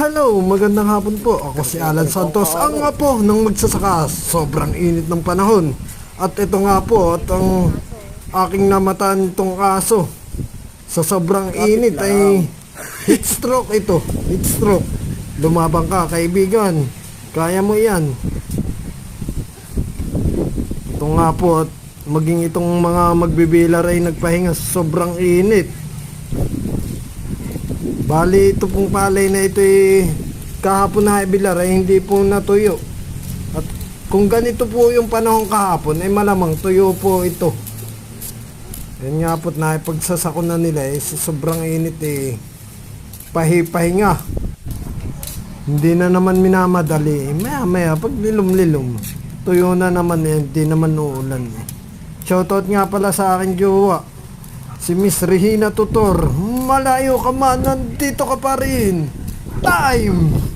Hello, magandang hapon po. Ako si Alan Santos, ang apo ng magsasaka. Sobrang init ng panahon. At ito nga po, at ang aking namataan itong aso. Sa sobrang init ay heat stroke ito. Heat stroke. Lumabang ka, kaibigan. Kaya mo yan. Ito nga po, at maging itong mga magbibilar ay nagpahinga sa sobrang init. Bali, ito pong palay na ito kahapon na ibilar ay hindi po natuyo. At kung ganito po yung panahon kahapon ay malamang tuyo po ito. Yan nga po't na pagsasako na nila sobrang init pahipahinga. Hindi na naman minamadali. Maya pag lilom-lilom tuyo na naman hindi naman uulan Shoutout nga pala sa aking jowa, si Miss Regina Tutor. Malayo ka man, nandito ka pa rin. Time!